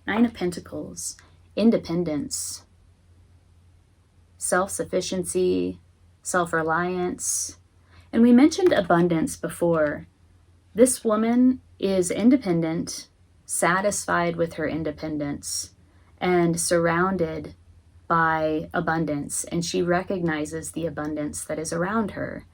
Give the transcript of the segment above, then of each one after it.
Nine of Pentacles, independence, self-sufficiency, self-reliance. And we mentioned abundance before. This woman is independent, satisfied with her independence, and surrounded by abundance. And she recognizes the abundance that is around her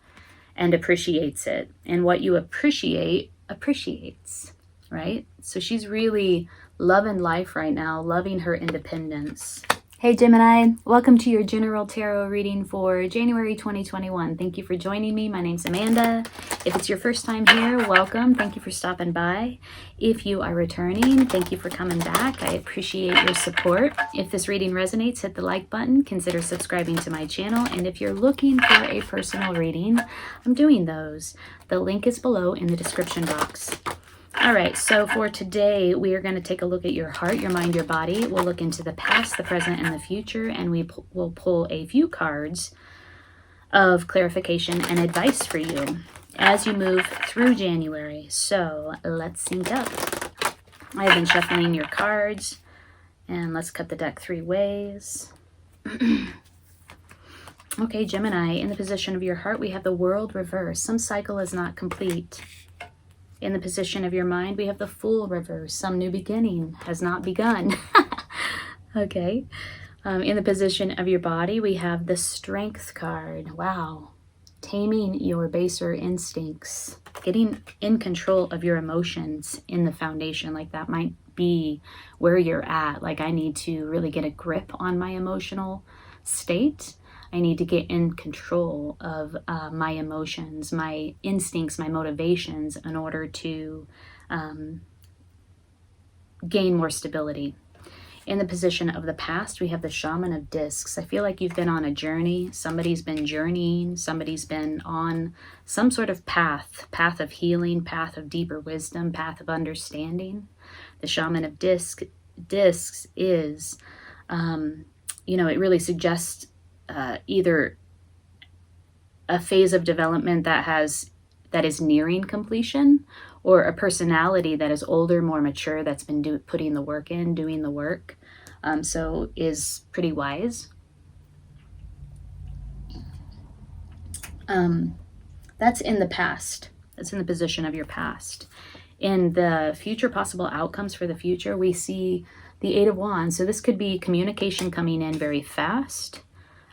and appreciates it. And what you appreciate, appreciates, right? So she's really loving life right now, loving her independence. Hey Gemini, welcome to your general tarot reading for January 2021. Thank you for joining me. My name's Amanda. If it's your first time here, welcome. Thank you for stopping by. If you are returning, thank you for coming back. I appreciate your support. If this reading resonates, hit the like button. Consider subscribing to my channel. And if you're looking for a personal reading, I'm doing those. The link is below in the description box. All right, so for today, we are going to take a look at your heart, your mind, your body. We'll look into the past, the present, and the future, and we'll pull a few cards of clarification and advice for you as you move through January. So let's sync up. I've been shuffling your cards, and let's cut the deck 3 ways. Okay, Gemini, in the position of your heart, we have the World reverse. Some cycle is not complete. In the position of your mind, we have the Fool reverse. Some new beginning has not begun. Okay. In the position of your body, we have the Strength card. Wow. Taming your baser instincts. Getting in control of your emotions in the foundation. Like that might be where you're at. Like I need to really get a grip on my emotional state. I need to get in control of my emotions, my instincts, my motivations in order to gain more stability. In the position of the past, we have the Shaman of Discs. I feel like you've been on a journey. Somebody's been journeying. Somebody's been on some sort of path of healing, path of deeper wisdom, path of understanding. The Shaman of Discs is, it really suggests either a phase of development that is nearing completion, or a personality that is older, more mature, that's been putting the work in, doing the work, so is pretty wise. That's in the past. That's in the position of your past. In the future, possible outcomes for the future, we see the Eight of Wands. So this could be communication coming in very fast.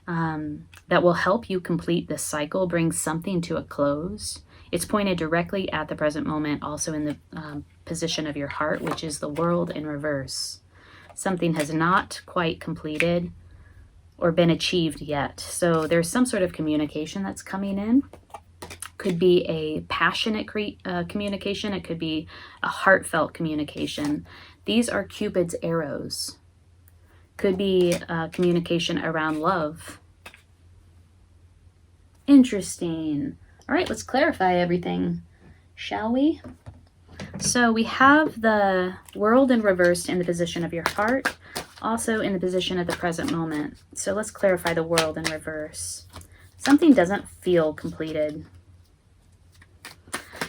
That will help you complete this cycle, bring something to a close. It's pointed directly at the present moment, also in the position of your heart, which is the World in reverse. Something has not quite completed or been achieved yet. So there's some sort of communication that's coming in. Could be a passionate communication. It could be a heartfelt communication. These are Cupid's arrows. Could be communication around love. Interesting. All right, let's clarify everything, shall we? So we have the World in reverse in the position of your heart, also in the position of the present moment. So let's clarify the World in reverse. Something doesn't feel completed.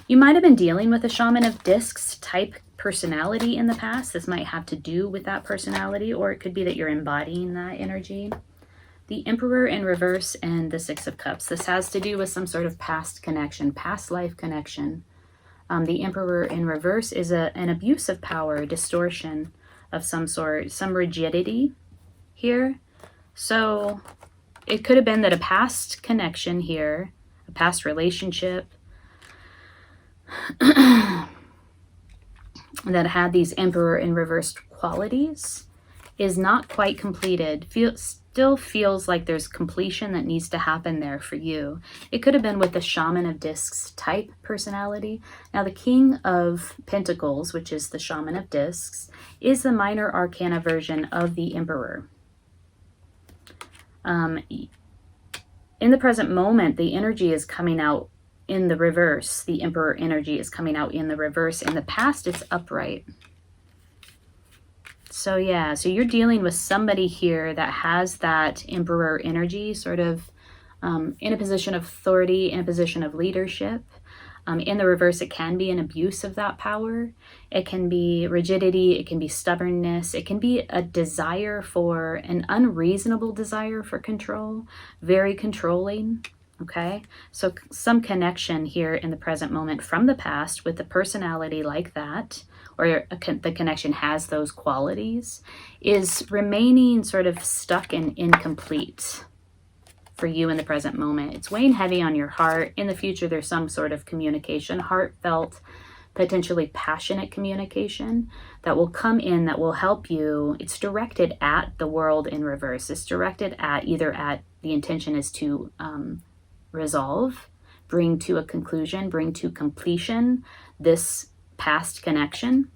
You might have been dealing with a Shaman of Discs type personality in the past. This might have to do with that personality, or it could be that you're embodying that energy. The Emperor in reverse and the Six of Cups. This has to do with some sort of past connection, past life connection. The Emperor in reverse is an abuse of power, distortion of some sort, some rigidity here. So it could have been that a past connection here, a past relationship, that had these Emperor in reverse qualities is not quite completed. Still feels like there's completion that needs to happen there for you. It could have been with the Shaman of Discs type personality. Now the King of Pentacles, which is the Shaman of Discs, is the minor arcana version of the Emperor. In the present moment, the energy is coming out in the reverse. The Emperor energy is coming out in the reverse. In the past, it's upright. So yeah, so you're dealing with somebody here that has that Emperor energy, sort of in a position of authority, in a position of leadership. In the reverse, it can be an abuse of that power. It can be rigidity. It can be stubbornness. It can be a desire for, an unreasonable desire for control, very controlling. Okay, so some connection here in the present moment from the past with the personality like that, or the connection has those qualities, is remaining sort of stuck and incomplete for you in the present moment. It's weighing heavy on your heart. In the future, there's some sort of communication, heartfelt, potentially passionate communication that will come in, that will help you. It's directed at the world in reverse. It's directed at the intention is to resolve, bring to a conclusion, bring to completion this past connection,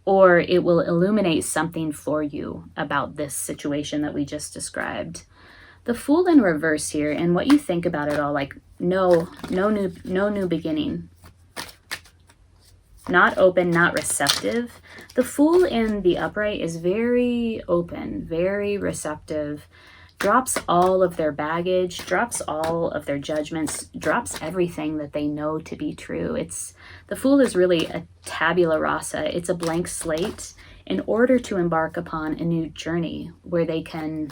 or it will illuminate something for you about this situation that we just described. The Fool in reverse here, and what you think about it all, like no new beginning, not open, not receptive. The Fool in the upright is very open, very receptive, drops all of their baggage, drops all of their judgments, drops everything that they know to be true. The Fool is really a tabula rasa. It's a blank slate in order to embark upon a new journey where they can,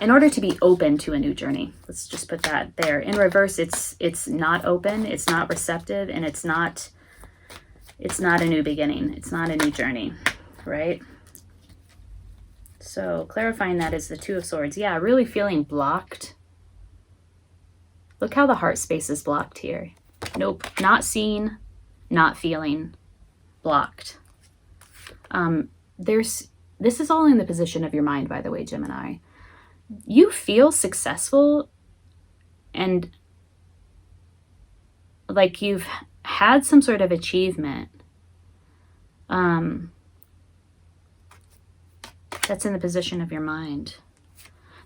in order to be open to a new journey. Let's just put that there. In reverse, it's not open, it's not receptive, and it's not a new beginning. It's not a new journey, right? So clarifying that is the Two of Swords. Yeah, really feeling blocked. Look how the heart space is blocked here. Nope, not seen, not feeling, blocked. This is all in the position of your mind, by the way, Gemini. You feel successful and like you've had some sort of achievement. That's in the position of your mind.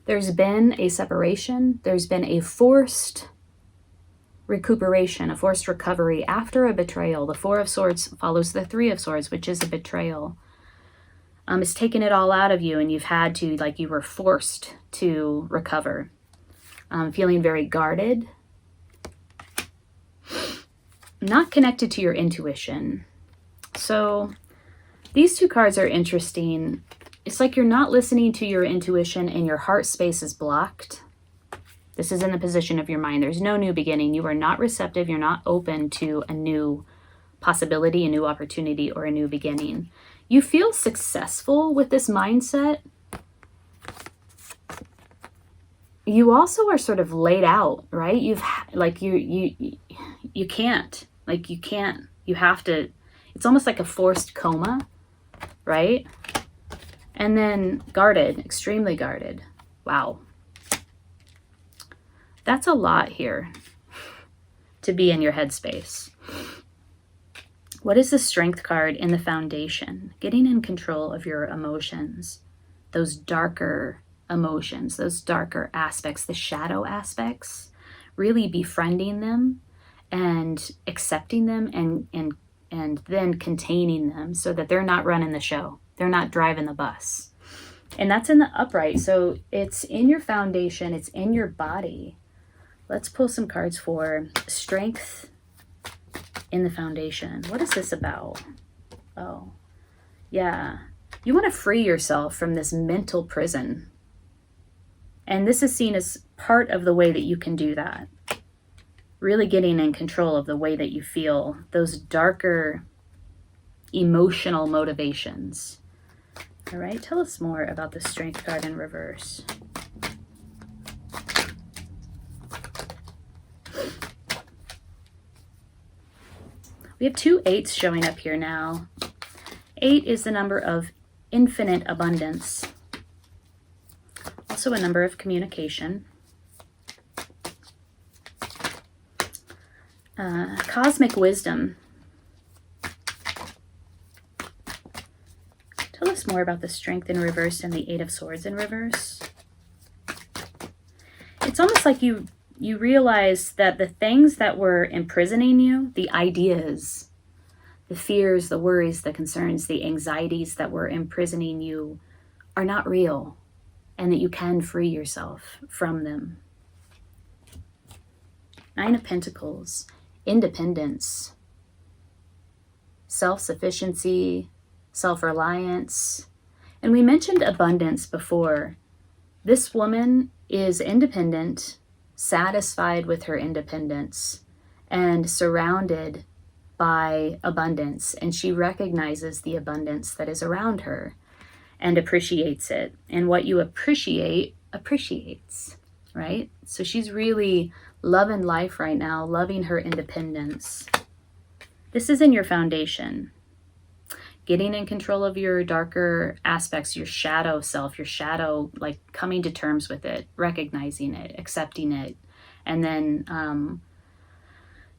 There's been a separation. There's been a forced recuperation, a forced recovery after a betrayal. The Four of Swords follows the Three of Swords, which is a betrayal. It's taken it all out of you, and you've had to, like, you were forced to recover. Feeling very guarded. Not connected to your intuition. So these two cards are interesting. It's like you're not listening to your intuition and your heart space is blocked. This is in the position of your mind. There's no new beginning. You are not receptive. You're not open to a new possibility, a new opportunity, or a new beginning. You feel successful with this mindset. You also are sort of laid out, right? You can't. You have to. It's almost like a forced coma, right? And then guarded, extremely guarded. Wow. That's a lot here to be in your headspace. What is the Strength card in the Foundation? Getting in control of your emotions, those darker emotions, those darker aspects, the shadow aspects, really befriending them and accepting them and then containing them so that they're not running the show. They're not driving the bus. And that's in the upright. So it's in your foundation. It's in your body. Let's pull some cards for Strength in the Foundation. What is this about? Oh, yeah. You want to free yourself from this mental prison. And this is seen as part of the way that you can do that. Really getting in control of the way that you feel, those darker emotional motivations. All right, tell us more about the Strength card in reverse. We have 2 8s showing up here now. 8 is the number of infinite abundance. Also a number of communication. Cosmic wisdom. Tell us more about the Strength in reverse and the 8 of Swords in reverse. It's almost like you realize that the things that were imprisoning you, the ideas, the fears, the worries, the concerns, the anxieties that were imprisoning you are not real, and that you can free yourself from them. Nine of Pentacles, independence, self-sufficiency, self-reliance. And we mentioned abundance before. This woman is independent, satisfied with her independence, and surrounded by abundance. And she recognizes the abundance that is around her and appreciates it. And what you appreciate, appreciates, right? So she's really loving life right now, loving her independence. This is in your foundation. Getting in control of your darker aspects, your shadow self, your shadow, like coming to terms with it, recognizing it, accepting it, and then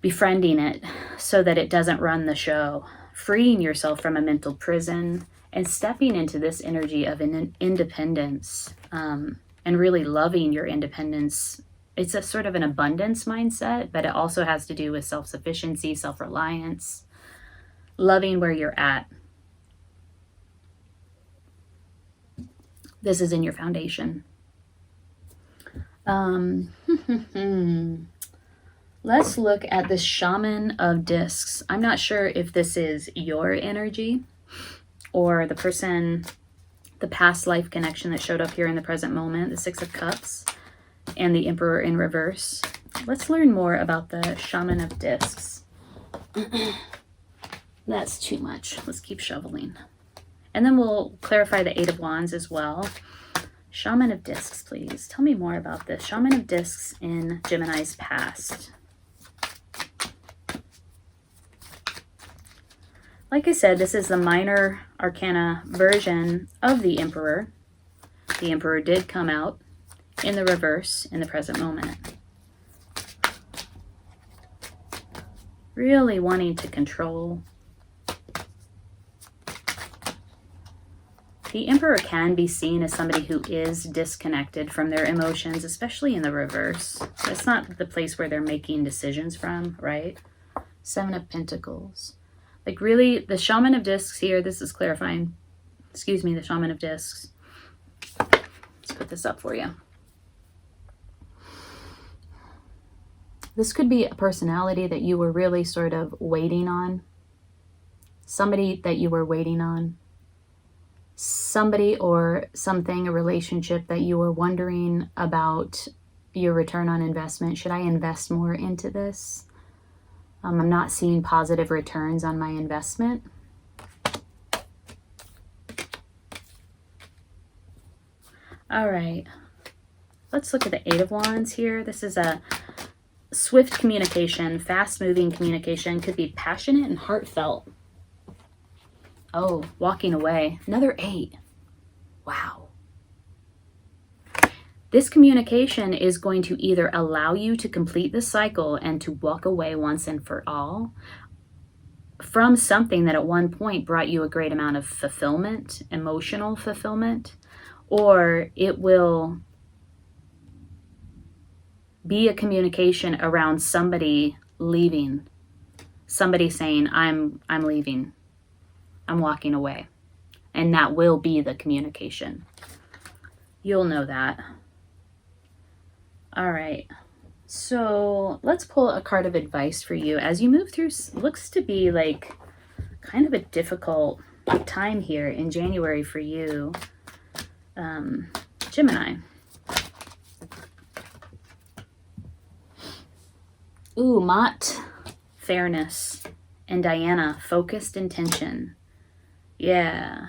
befriending it so that it doesn't run the show. Freeing yourself from a mental prison and stepping into this energy of an independence, and really loving your independence. It's a sort of an abundance mindset, but it also has to do with self-sufficiency, self-reliance, loving where you're at. This is in your foundation. Let's look at this Shaman of Discs. I'm not sure if this is your energy or the person, the past life connection that showed up here in the present moment, the Six of Cups and the Emperor in reverse. Let's learn more about the Shaman of Discs. That's too much. Let's keep shoveling. And then we'll clarify the Eight of Wands as well. Shaman of Discs, please. Tell me more about this. Shaman of Discs in Gemini's past. Like I said, this is the minor arcana version of the Emperor. The Emperor did come out in the reverse in the present moment. Really wanting to control. The Emperor can be seen as somebody who is disconnected from their emotions, especially in the reverse. It's not the place where they're making decisions from, right? Seven of Pentacles. Like really, the Shaman of Discs here, this is clarifying. Excuse me, the Shaman of Discs. Let's put this up for you. This could be a personality that you were really sort of waiting on. Somebody that you were waiting on. Somebody or something, a relationship that you were wondering about your return on investment. Should I invest more into this? I'm not seeing positive returns on my investment. All right. Let's look at the Eight of Wands here. This is a swift communication, fast-moving communication. Could be passionate and heartfelt. Oh, walking away. Another 8. Wow. This communication is going to either allow you to complete the cycle and to walk away once and for all from something that at one point brought you a great amount of fulfillment, emotional fulfillment, or it will be a communication around somebody leaving, somebody saying, I'm leaving. I'm walking away. And that will be the communication. You'll know that. All right. So let's pull a card of advice for you as you move through. Looks to be like kind of a difficult time here in January for you, Gemini. Ooh, Mott, fairness, and Diana, focused intention. Yeah.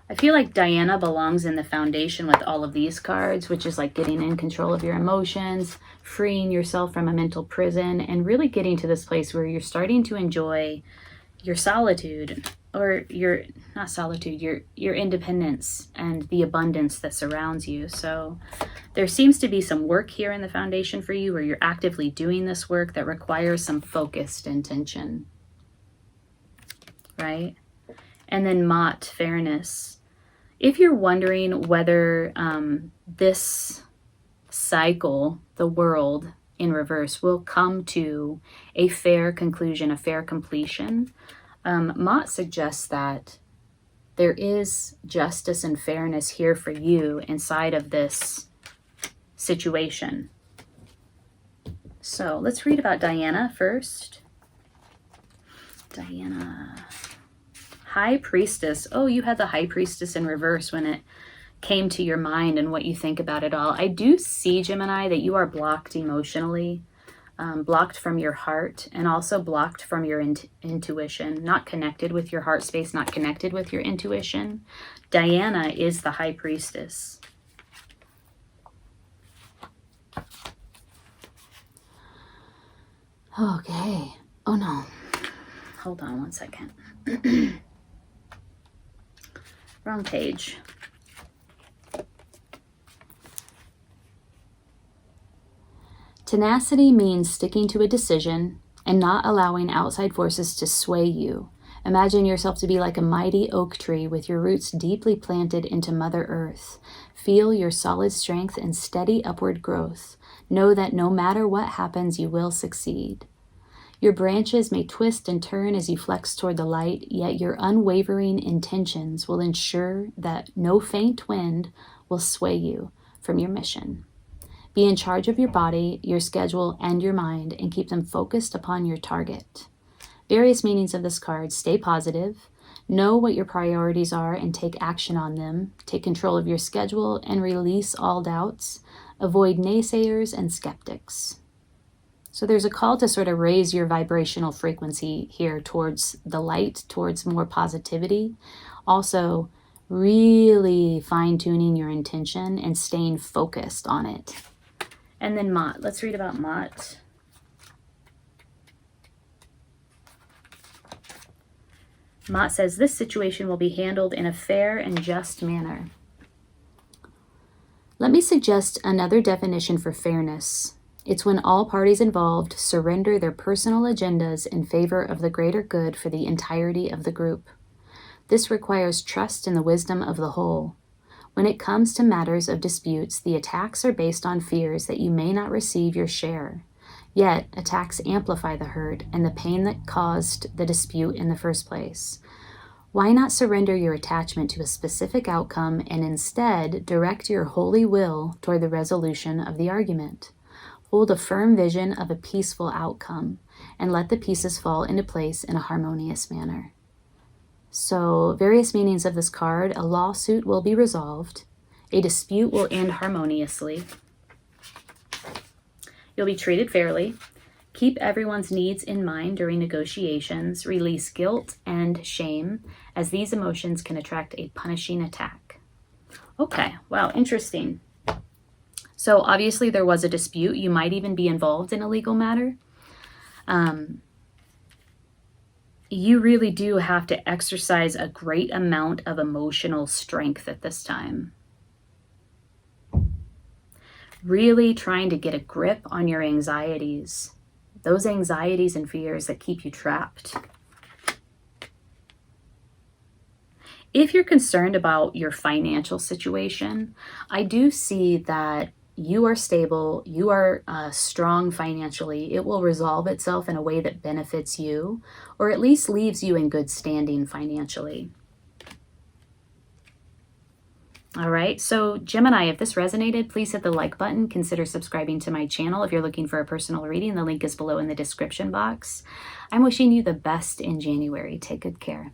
I feel like Diana belongs in the foundation with all of these cards, which is like getting in control of your emotions, freeing yourself from a mental prison, and really getting to this place where you're starting to enjoy your solitude, or your, not solitude, your independence and the abundance that surrounds you. So there seems to be some work here in the foundation for you where you're actively doing this work that requires some focused intention, right? And then Mott, fairness. If you're wondering whether this cycle, the world in reverse, will come to a fair conclusion, a fair completion, Mott suggests that there is justice and fairness here for you inside of this situation. So let's read about Diana first. Diana, High Priestess. Oh, you had the High Priestess in reverse when it came to your mind and what you think about it all. I do see, Gemini, that you are blocked emotionally, blocked from your heart, and also blocked from your intuition, not connected with your heart space, not connected with your intuition. Diana is the High Priestess. Okay. Oh no. Hold on one second. Wrong page. Tenacity means sticking to a decision and not allowing outside forces to sway you. Imagine yourself to be like a mighty oak tree with your roots deeply planted into Mother Earth. Feel your solid strength and steady upward growth. Know that no matter what happens, you will succeed. Your branches may twist and turn as you flex toward the light, yet your unwavering intentions will ensure that no faint wind will sway you from your mission. Be in charge of your body, your schedule, and your mind, and keep them focused upon your target. Various meanings of this card: stay positive, know what your priorities are and take action on them, take control of your schedule and release all doubts, avoid naysayers and skeptics. So there's a call to sort of raise your vibrational frequency here towards the light, towards more positivity. Also, really fine-tuning your intention and staying focused on it. And then Mott. Let's read about Mott. Mott says, this situation will be handled in a fair and just manner. Let me suggest another definition for fairness. It's when all parties involved surrender their personal agendas in favor of the greater good for the entirety of the group. This requires trust in the wisdom of the whole. When it comes to matters of disputes, the attacks are based on fears that you may not receive your share. Yet, attacks amplify the hurt and the pain that caused the dispute in the first place. Why not surrender your attachment to a specific outcome and instead direct your holy will toward the resolution of the argument? Hold a firm vision of a peaceful outcome and let the pieces fall into place in a harmonious manner. So, various meanings of this card: a lawsuit will be resolved, a dispute will end harmoniously, you'll be treated fairly, keep everyone's needs in mind during negotiations, release guilt and shame, as these emotions can attract a punishing attack. Okay, wow, interesting. So obviously there was a dispute. You might even be involved in a legal matter. You really do have to exercise a great amount of emotional strength at this time. Really trying to get a grip on your anxieties, those anxieties and fears that keep you trapped. If you're concerned about your financial situation, I do see that you are stable, you are strong financially. It will resolve itself in a way that benefits you, or at least leaves you in good standing financially. All right, so Gemini, if this resonated, please hit the like button. Consider subscribing to my channel. If you're looking for a personal reading, the link is below in the description box. I'm wishing you the best in January. Take good care.